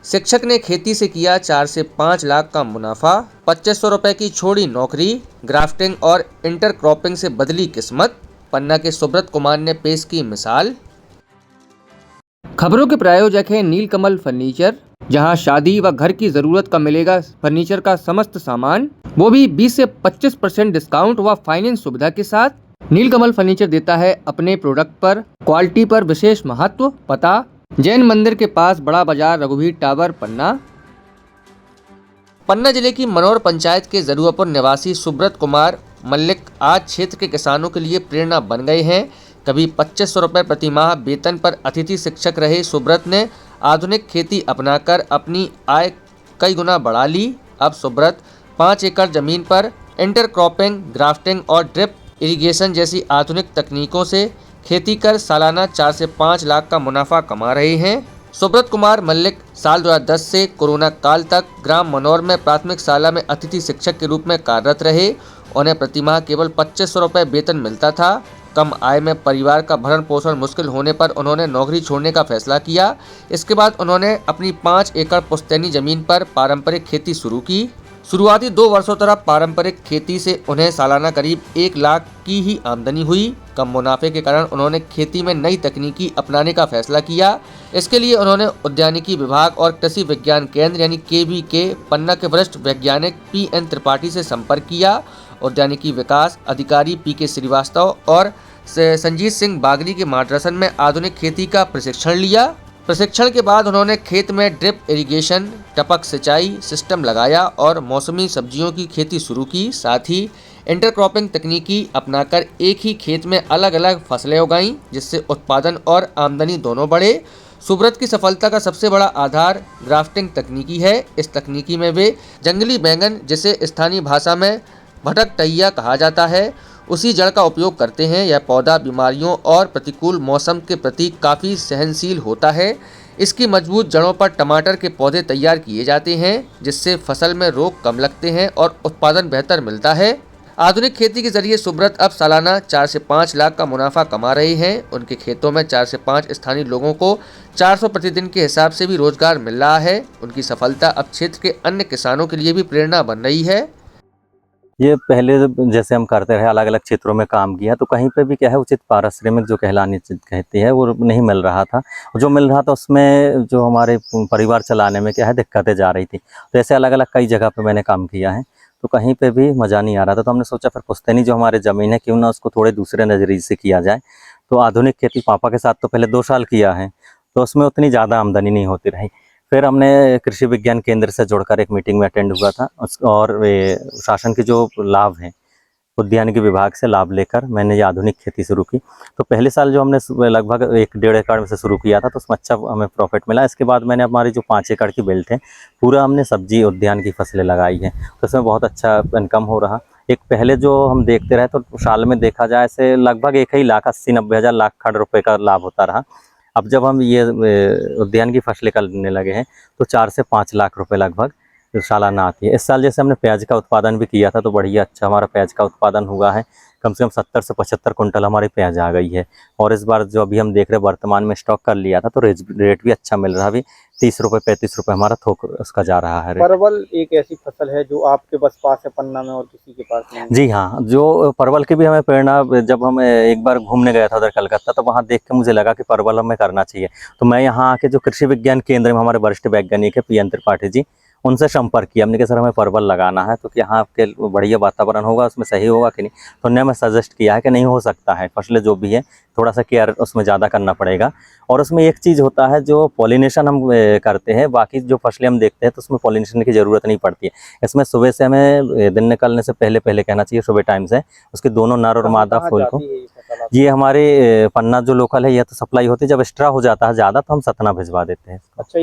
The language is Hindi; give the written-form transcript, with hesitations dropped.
शिक्षक ने खेती से किया 4 से 5 लाख का मुनाफा, 2500 रुपए की छोड़ी नौकरी, ग्राफ्टिंग और इंटरक्रॉपिंग से बदली किस्मत। पन्ना के सुब्रत कुमार ने पेश की मिसाल। खबरों के प्रायोजक हैं नीलकमल फर्नीचर, जहां शादी व घर की जरूरत का मिलेगा फर्नीचर का समस्त सामान, वो भी 20 से 25% डिस्काउंट व फाइनेंस सुविधा के साथ। नीलकमल फर्नीचर देता है अपने प्रोडक्ट पर क्वालिटी पर विशेष महत्व। पता जैन मंदिर के पास, बड़ा बाजार, रघुवीर टावर, पन्ना। पन्ना जिले की मनोर पंचायत के जरूरपुर निवासी सुब्रत कुमार मल्लिक आज क्षेत्र के किसानों के लिए प्रेरणा बन गए हैं। कभी 2500 रुपये प्रति माह वेतन पर अतिथि शिक्षक रहे सुब्रत ने आधुनिक खेती अपनाकर अपनी आय कई गुना बढ़ा ली। अब सुब्रत 5 एकड़ जमीन पर इंटरक्रॉपिंग, ग्राफ्टिंग और ड्रिप इरिगेशन जैसी आधुनिक तकनीकों से खेती कर सालाना 4 से 5 लाख का मुनाफा कमा रहे हैं। सुब्रत कुमार मल्लिक साल 2010 से कोरोना काल तक ग्राम मनोर में प्राथमिक शाला में अतिथि शिक्षक के रूप में कार्यरत रहे। उन्हें प्रतिमाह केवल 2500 रुपये वेतन मिलता था। कम आय में परिवार का भरण पोषण मुश्किल होने पर उन्होंने नौकरी छोड़ने का फैसला किया। इसके बाद उन्होंने अपनी 5 एकड़ पुश्तैनी जमीन पर पारंपरिक खेती शुरू की। शुरुआती 2 वर्षों तक पारंपरिक खेती से उन्हें सालाना करीब 1 लाख की ही आमदनी हुई। कम मुनाफे के कारण उन्होंने खेती में नई तकनीकी अपनाने का फैसला किया। इसके लिए उन्होंने उद्यानिकी विभाग और कृषि विज्ञान केंद्र यानी KVK पन्ना के वरिष्ठ वैज्ञानिक PN त्रिपाठी से संपर्क किया। उद्यानिकी विकास अधिकारी PK श्रीवास्तव और संजीत सिंह बागली के मार्गदर्शन में आधुनिक खेती का प्रशिक्षण लिया। प्रशिक्षण के बाद उन्होंने खेत में ड्रिप इरिगेशन, टपक सिंचाई सिस्टम लगाया और मौसमी सब्जियों की खेती शुरू की। साथ ही इंटरक्रॉपिंग तकनीकी अपनाकर एक ही खेत में अलग अलग फसलें उगाईं, जिससे उत्पादन और आमदनी दोनों बढ़े। सुब्रत की सफलता का सबसे बड़ा आधार ग्राफ्टिंग तकनीकी है। इस तकनीकी में वे जंगली बैंगन, जिसे स्थानीय भाषा में भटकटैया कहा जाता है, उसी जड़ का उपयोग करते हैं। यह पौधा बीमारियों और प्रतिकूल मौसम के प्रति काफ़ी सहनशील होता है। इसकी मजबूत जड़ों पर टमाटर के पौधे तैयार किए जाते हैं, जिससे फसल में रोग कम लगते हैं और उत्पादन बेहतर मिलता है। आधुनिक खेती के जरिए सुब्रत अब सालाना 4 से 5 लाख का मुनाफा कमा रहे हैं। उनके खेतों में 4 से 5 स्थानीय लोगों को 400 प्रतिदिन के हिसाब से भी रोजगार मिल रहा है। उनकी सफलता अब क्षेत्र के अन्य किसानों के लिए भी प्रेरणा बन रही है। ये पहले जैसे हम करते रहे, अलग अलग क्षेत्रों में काम किया, तो कहीं पे भी क्या है उचित पारिश्रमिक जो कहलानी कहती है वो नहीं मिल रहा था। जो मिल रहा था उसमें जो हमारे परिवार चलाने में क्या है दिक्कतें जा रही थी। तो ऐसे अलग अलग कई जगह पे मैंने काम किया है, तो कहीं पे भी मज़ा नहीं आ रहा था। तो हमने सोचा फिर पुश्तैनी जो हमारे ज़मीन है क्यों ना उसको थोड़े दूसरे नज़रिए से किया जाए। तो आधुनिक खेती पापा के साथ तो पहले 2 साल किया है, तो उसमें उतनी ज़्यादा आमदनी नहीं होती रही। फिर हमने कृषि विज्ञान केंद्र से जुड़कर एक मीटिंग में अटेंड हुआ था और शासन के जो लाभ हैं उद्यानिकी विभाग से लाभ लेकर मैंने ये आधुनिक खेती शुरू की। तो पहले साल जो हमने लगभग 1-1.5 एकड़ से शुरू किया था, तो उसमें अच्छा हमें प्रॉफिट मिला। इसके बाद मैंने हमारी जो 5 एकड़ की बेल्ट है पूरा हमने सब्जी उद्यान की फसलें लगाई हैं, तो उसमें बहुत अच्छा इनकम हो रहा। एक पहले जो हम देखते रहे तो साल में देखा जाए से लगभग 1 लाख 80-90 हज़ार लाख खड़ रुपये का लाभ होता रहा। अब जब हम ये उद्यान की फसलें करने लगे हैं तो 4 से 5 लाख रुपए लगभग सालाना आती है। इस साल जैसे हमने प्याज का उत्पादन भी किया था, तो बढ़िया अच्छा हमारा प्याज का उत्पादन हुआ है। कम से कम 70 से 75 कुंटल हमारी प्याज आ गई है। और इस बार जो अभी हम देख रहे हैं वर्तमान में स्टॉक कर लिया था, तो रेट भी अच्छा मिल रहा है। अभी 30 रुपये 35 रुपये हमारा थोक उसका जा रहा है। परवल एक ऐसी फसल है जो आपके बस पास है पन्ना में और किसी के पास नहीं। जी हाँ, जो परवल की भी हमें प्रेरणा, जब हम एक बार घूमने गया था उधर कलकत्ता, तो वहाँ देख के मुझे लगा कि परवल हमें करना चाहिए। तो मैं यहाँ आके जो कृषि विज्ञान केंद्र में हमारे वरिष्ठ वैज्ञानिक है PN त्रिपाठी जी, उनसे संपर्क किया। हमने कहा सर हमें परवल लगाना है, तो कि यहाँ के बढ़िया वातावरण होगा, उसमें सही होगा कि नहीं। तो उन्होंने हमें सजेस्ट किया है कि नहीं, हो सकता है, फसलें जो भी है थोड़ा सा केयर उसमें ज़्यादा करना पड़ेगा। और उसमें एक चीज़ होता है जो पॉलिनेशन हम करते हैं, बाकी जो फसलें हम देखते हैं तो उसमें पॉलिनेशन की ज़रूरत नहीं पड़ती है। इसमें सुबह से हमें दिन निकलने से पहले कहना चाहिए, सुबह टाइम से उसके दोनों नर और मादा फूल को। ये हमारे पन्ना जो लोकल है, यह तो सप्लाई होती है। जब एक्स्ट्रा हो जाता है ज़्यादा तो हम सतना भिजवा देते हैं। अच्छा।